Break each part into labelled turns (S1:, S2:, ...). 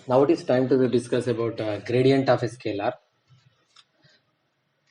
S1: Now it is time to discuss about gradient of a scalar.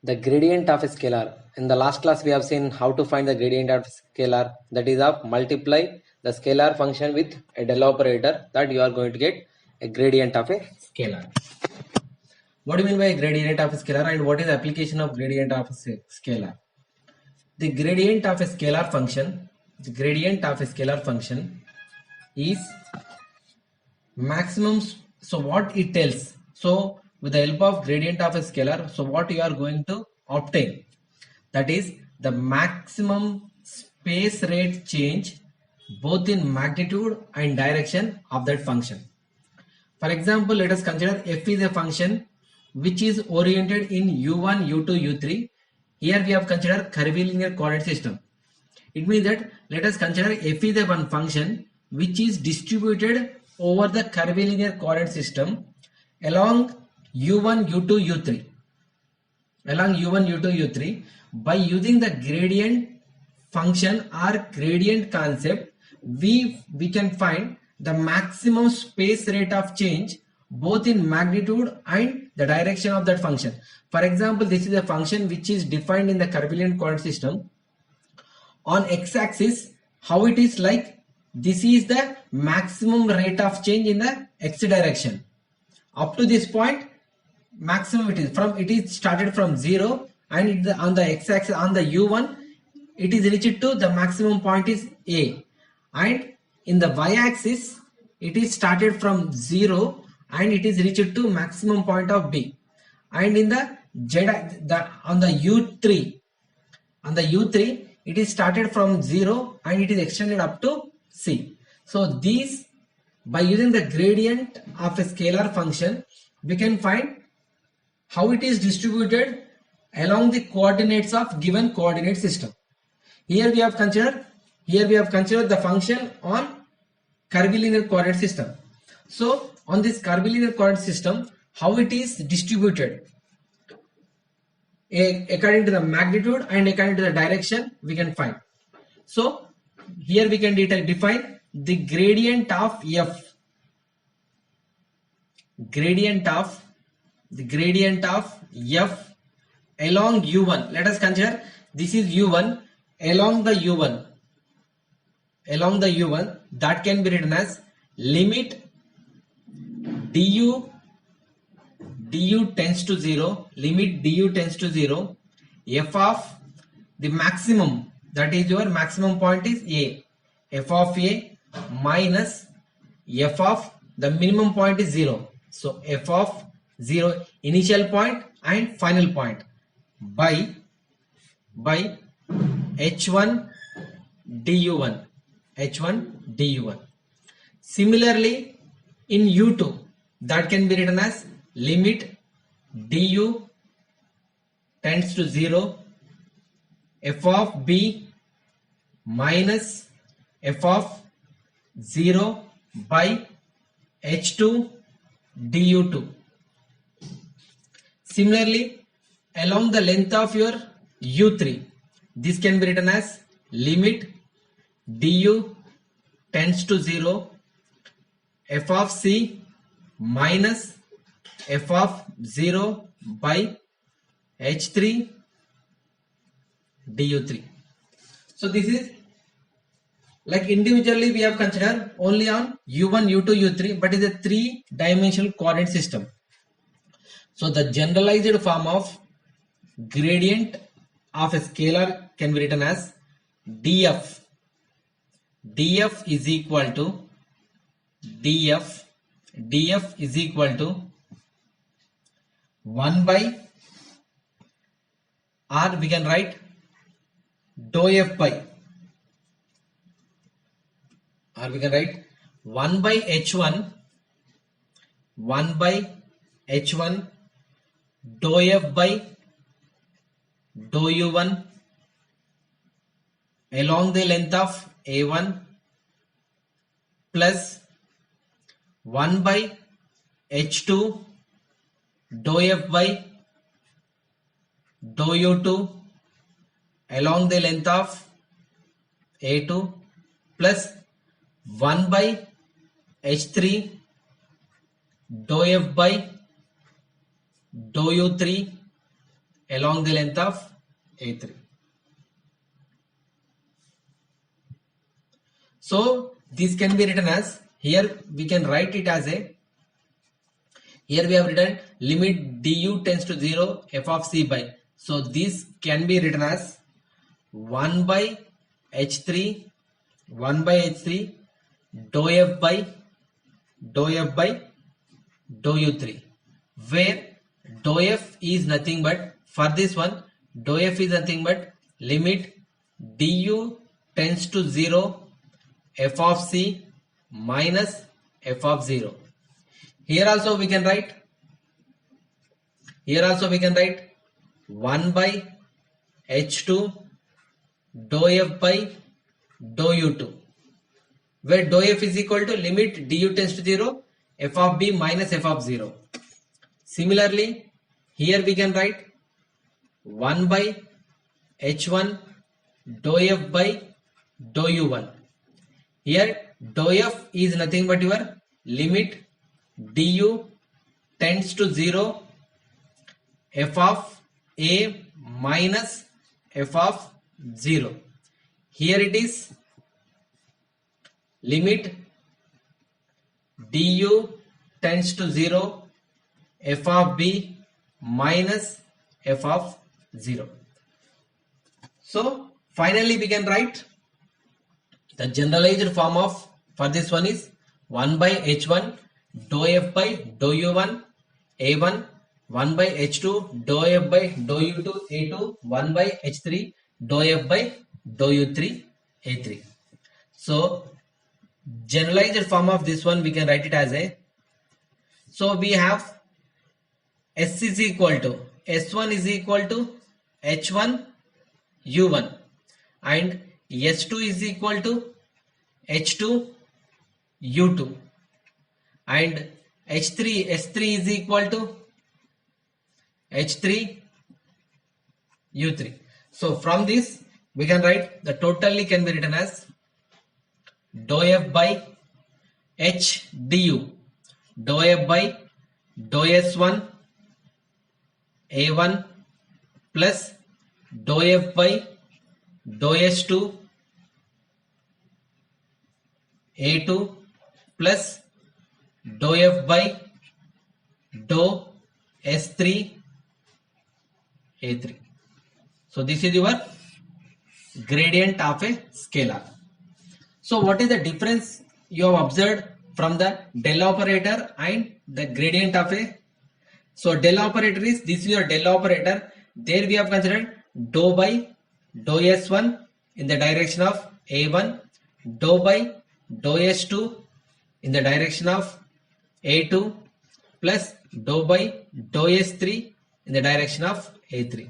S1: The gradient of a scalar. In the last class, we have seen how to find the gradient of a scalar. That is of multiply the scalar function with a del operator, that you are going to get a gradient of a scalar. What do you mean by gradient of a scalar, and what is the application of gradient of a scalar? The gradient of a scalar function. The gradient of a scalar function is maximum. So what it tells, so with the help of gradient of a scalar, so what you are going to obtain, that is the maximum space rate change both in magnitude and direction of that function. For example, let us consider f is a function which is oriented in u1, u2, u3. Here we have considered curvilinear coordinate system. It means that let us consider f is a one function which is distributed over the curvilinear coordinate system along u1, u2, u3. Along u1, u2, u3, by using the gradient function or gradient concept, we can find the maximum space rate of change both in magnitude and the direction of that function. For example, this is a function which is defined in the curvilinear coordinate system. On x-axis, how it is like, this is the maximum rate of change in the x direction. Up to this point, maximum it is started from 0, and on the x-axis, on the u1, it is reached to the maximum point is a, and in the y-axis it is started from 0 and it is reached to maximum point of b, and in the z, on the u3, it is started from 0 and it is extended up to c. So these, by using the gradient of a scalar function, we can find how it is distributed along the coordinates of given coordinate system. Here we have considered the function on curvilinear coordinate system. So on this curvilinear coordinate system, how it is distributed according to the magnitude and according to the direction, we can find. So here we can define the gradient of f. Gradient of f along u1. Let us consider this is u1. Along the u1, that can be written as limit du tends to 0, limit du tends to 0, f of the maximum, that is your maximum point is a, f of a minus f of the minimum point is 0. So f of 0, initial point and final point, by h1 du1. Similarly, in u2, that can be written as limit du tends to 0, f of b minus f of 0 by h2 du2. Similarly, along the length of your u3, this can be written as limit du tends to 0, f of c minus f of 0 by h3 du3. So this is like individually we have considered only on u1, u2, u3, but it is a 3-dimensional coordinate system. So the generalized form of gradient of a scalar can be written as df. df is equal to df is equal to 1 by, or we can write dou f by, or we can write 1 by h1 dou f by dou u1 along the length of a1 plus 1 by h2 dou f by dou u2 along the length of a2 plus 1 by h3 dou f by dou u3 along the length of A3. So this can be written as, here we can write it as a, here we have written limit du tends to 0 f of c by, so this can be written as 1 by h3 dou f by dou u3, where dou f is nothing but, for this one dou f is nothing but limit du tends to 0 f of c minus f of 0. Here also we can write 1 by h2 dou f by dou u2, where dou f is equal to limit du tends to 0 f of b minus f of 0. Similarly, here we can write 1 by h1 dou f by dou u1. Here dou f is nothing but your limit du tends to 0 f of a minus f of 0. Here it is limit du tends to 0 f of b minus f of 0. So finally we can write the generalized form of, for this one is 1 by h1 dou f by dou u1 a1, 1 by h2 dou f by dou u2 a2, 1 by h3 dou f by dou u3 a3. So generalized form of this one we can write it as a, so we have s is equal to, s1 is equal to h1 u1 and s2 is equal to h2 u2 and s3 is equal to h3 u3. So from this we can write the totally can be written as dou f by h du, dou f by dou s1 a1 plus dou f by dou s2 a2 plus dou f by dou s3 a3. So this is your gradient of a scalar. So what is the difference you have observed from the del operator and the gradient of a, so del operator is, this is your del operator, there we have considered dou by dou s1 in the direction of a1, dou by dou s2 in the direction of a2 plus dou by dou s3 in the direction of a3.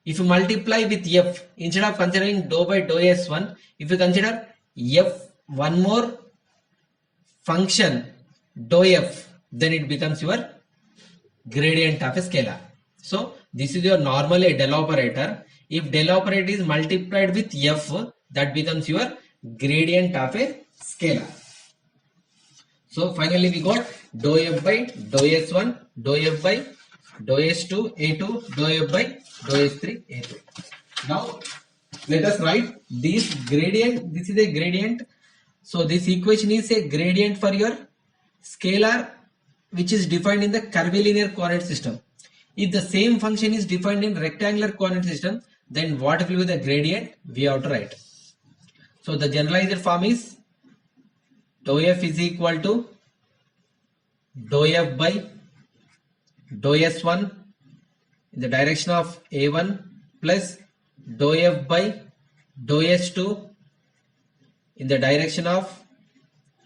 S1: If you multiply with f, instead of considering dou by dou s1, if you consider f one more function dou f, then it becomes your gradient of a scalar. So this is your normally del operator. If del operator is multiplied with f, that becomes your gradient of a scalar. So finally we got dou f by dou s1, dou f by dou s2 a2, dou f by dou s3 a3. Now let us write this gradient. This is a gradient. So this equation is a gradient for your scalar which is defined in the curvilinear coordinate system. If the same function is defined in rectangular coordinate system, then what will be the gradient we have to write. So the generalized form is dou f is equal to dou f by dou s1 in the direction of a1 plus dou f by dou s2 in the direction of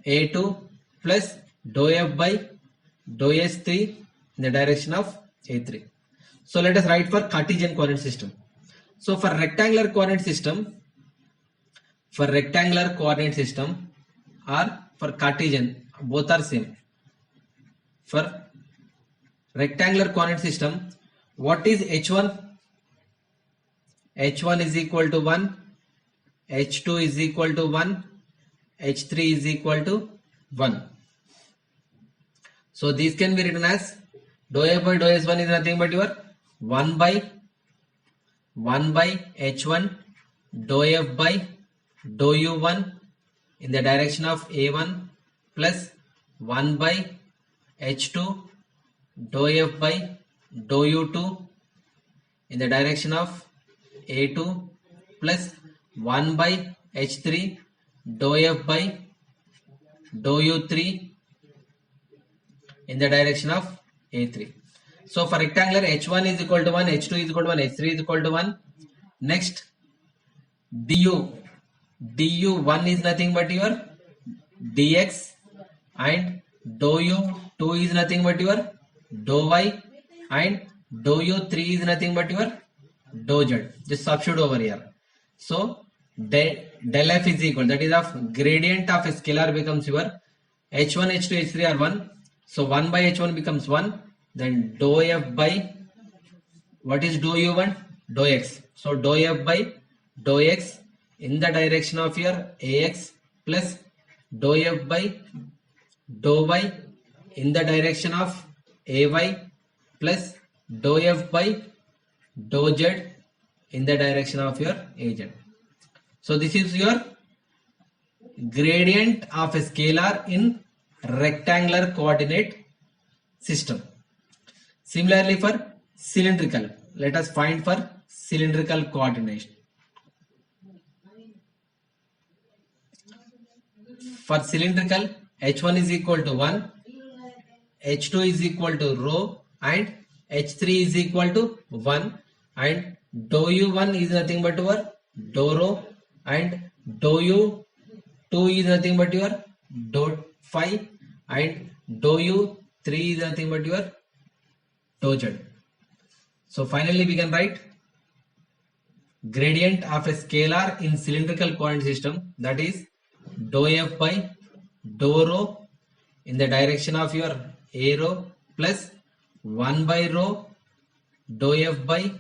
S1: a2 plus dou f by dou s3 in the direction of a3. So let us write for Cartesian coordinate system. So for rectangular coordinate system or for Cartesian, both are same. For rectangular coordinate system, what is h1? h1 is equal to 1, h2 is equal to 1, h3 is equal to 1. So these can be written as dou f by dou s1 is nothing but your 1 by h1 dou f by dou u1 in the direction of a1 plus 1 by h2 dou f by dou u2 in the direction of a2 plus 1 by h3 dou f by dou u3 in the direction of a3. So for rectangular, h1 is equal to 1, h2 is equal to 1, h3 is equal to 1. Next, du1 is nothing but your dx, and dou u2 is nothing but your dou y, and dou u3 is nothing but your dou z. Just substitute over here. So del f is equal, that is of gradient of a scalar becomes your h1, h2, h3 are 1. So 1 by h1 becomes 1. Then dou f by, what is dou u1? Dou x. So dou f by dou x in the direction of your ax plus dou f by dou y in the direction of ay plus dou f by dou z in the direction of your az. So this is your gradient of a scalar in rectangular coordinate system. Similarly for cylindrical, let us find for cylindrical coordination. For cylindrical, h1 is equal to 1, h2 is equal to rho, and h3 is equal to 1, and dou u1 is nothing but your dou rho, and dou u2 is nothing but your dou phi, and dou u3 is nothing but your dou z. So finally we can write gradient of a scalar in cylindrical coordinate system, that is dou f by dou rho in the direction of your a rho plus 1 by rho dou f by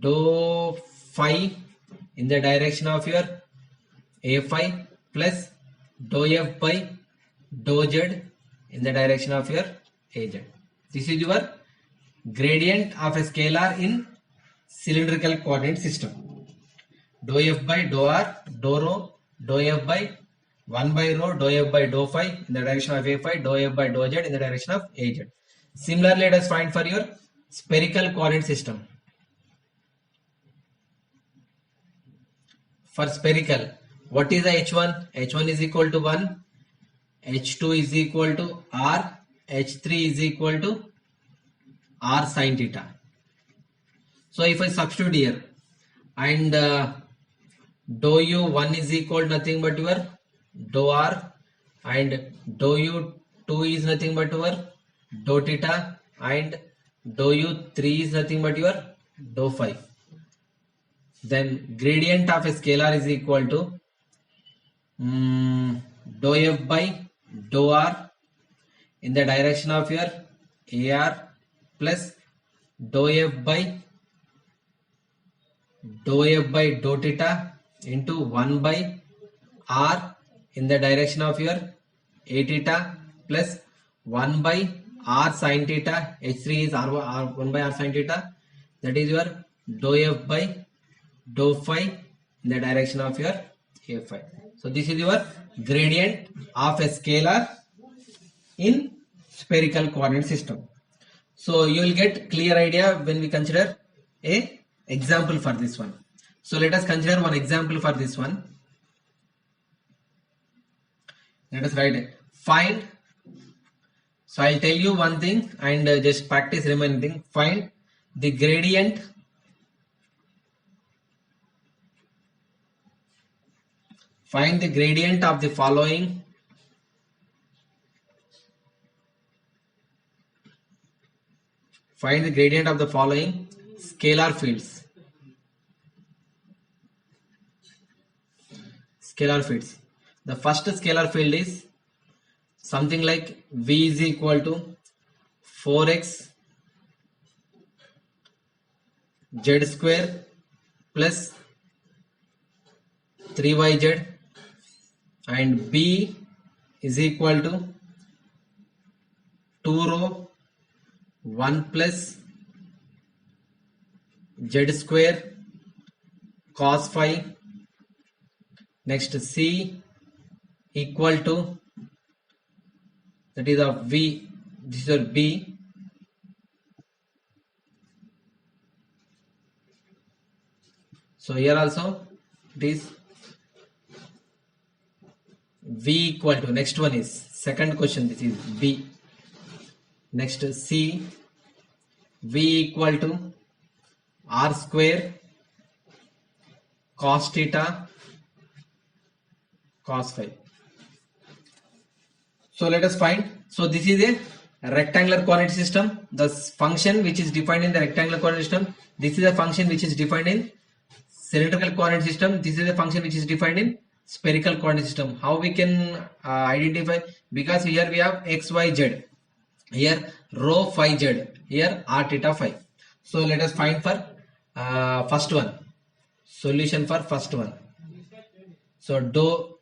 S1: dou phi in the direction of your a phi plus dou f by dou z in the direction of your az. This is your gradient of a scalar in cylindrical coordinate system. Dou f by dou r, dou rho, dou f by 1 by rho, dou f by dou phi in the direction of a phi, dou f by dou z in the direction of az. Similarly, let us find for your spherical coordinate system. For spherical, what is the h1? h1 is equal to 1, h2 is equal to r, h3 is equal to r sin theta. So if I substitute here, and dou u1 is equal to nothing but your dou r, and dou u2 is nothing but your dou theta, and dou u3 is nothing but your dou phi. Then gradient of a scalar is equal to dou f by dou r in the direction of your ar plus dou f by dou theta into 1 by r in the direction of your a theta plus 1 by r sin theta. H3 is r 1 by r sin theta, that is your dou f by dou phi in the direction of your a phi. So this is your gradient of a scalar in spherical coordinate system. So you will get clear idea when we consider a example for this one. So let us consider one example for this one. Let us write it. Find. So I'll tell you one thing and just practice remaining thing. Find the gradient of the following scalar fields. The first scalar field is something like v is equal to 4x z square plus 3yz, and b is equal to 2 rho 1 plus z square cos phi. Next C equal to, that is of V, this is your B, so here also it is V equal to, next one is second question, this is B. Next C, V equal to R square cos theta cos phi. So let us find. So this is a rectangular coordinate system. The function which is defined in the rectangular coordinate system. This is a function which is defined in cylindrical coordinate system. This is a function which is defined in spherical coordinate system. How we can identify? Because here we have x, y, z. Here rho phi z. Here r theta phi. So let us find for first one. Solution for first one. So dou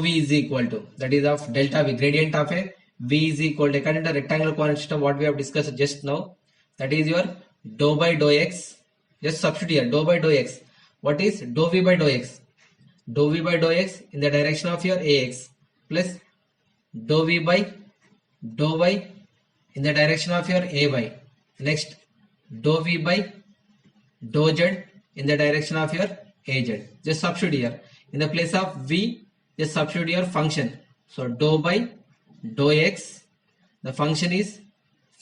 S1: v is equal to, that is of delta v, gradient of a v is equal to, according to rectangular coordinate system what we have discussed just now, that is your dou by dou x. Just substitute here dou by dou x. What is dou v by dou x? Dou v by dou x in the direction of your ax plus dou v by dou y in the direction of your ay. Next dou v by dou z in the direction of your az. Just substitute here. In the place of v, just substitute your function. So dou by dou x, the function is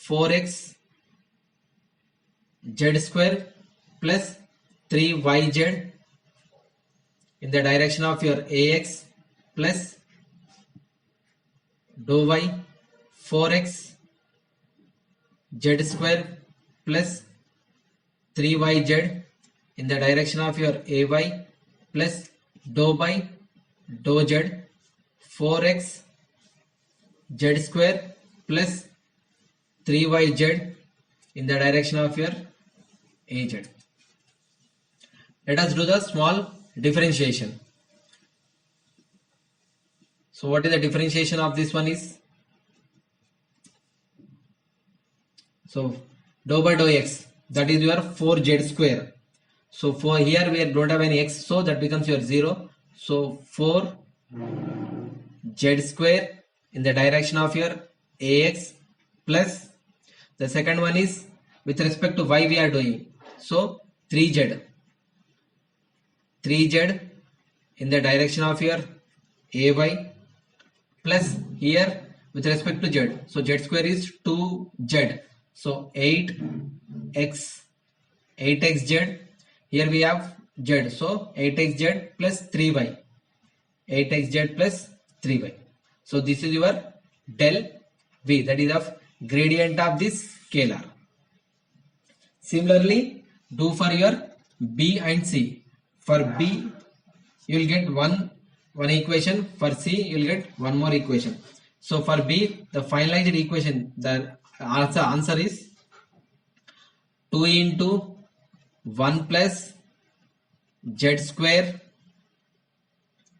S1: 4x z square plus 3yz in the direction of your ax plus dou y 4x z square plus 3yz in the direction of your ay plus dou by dou z 4x z square plus 3yz in the direction of your az. Let us do the small differentiation. So what is the differentiation of this one is? So dou by dou x, that is your 4z square. So for here we don't have any x, so that becomes your 0. So 4z square in the direction of your ax plus, the second one is with respect to y we are doing. So 3z in the direction of your ay plus here with respect to z. So z square is 2z. So 8xz. Here we have z. So 8xz plus 3y. 8xz plus 3y. So this is your del v, that is of gradient of this scalar. Similarly, do for your b and c. For b, you will get one equation. For c, you will get one more equation. So for b, the finalized equation, the answer is 2 into 1 plus z square,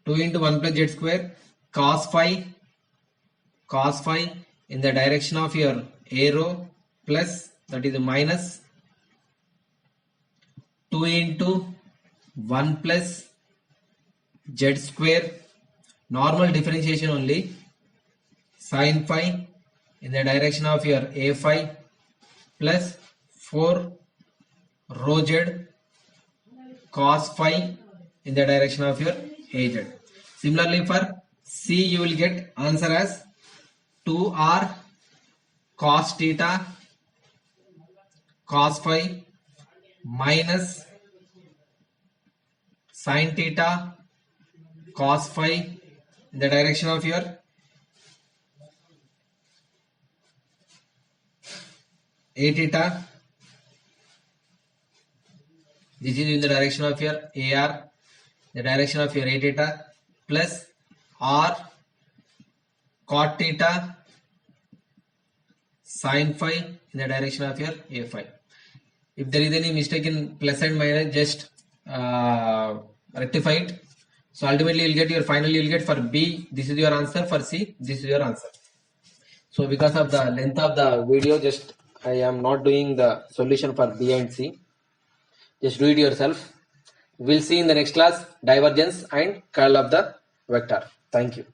S1: 2 into 1 plus z square cos phi in the direction of your arrow plus, that is minus 2 into 1 plus z square, normal differentiation only, sin phi in the direction of your a phi plus 4 rho z cos phi in the direction of your az. Similarly for c, you will get answer as 2r cos theta cos phi minus sin theta cos phi in the direction of your a theta. This is in the direction of your AR, the direction of your A theta plus R cot theta sin phi in the direction of your A phi. If there is any mistake in plus and minus, just rectify it. So ultimately you will get your, finally you will get for B, this is your answer, for C, this is your answer. So because of the length of the video, just I am not doing the solution for B and C. Just do it yourself. We'll see in the next class divergence and curl of the vector. Thank you.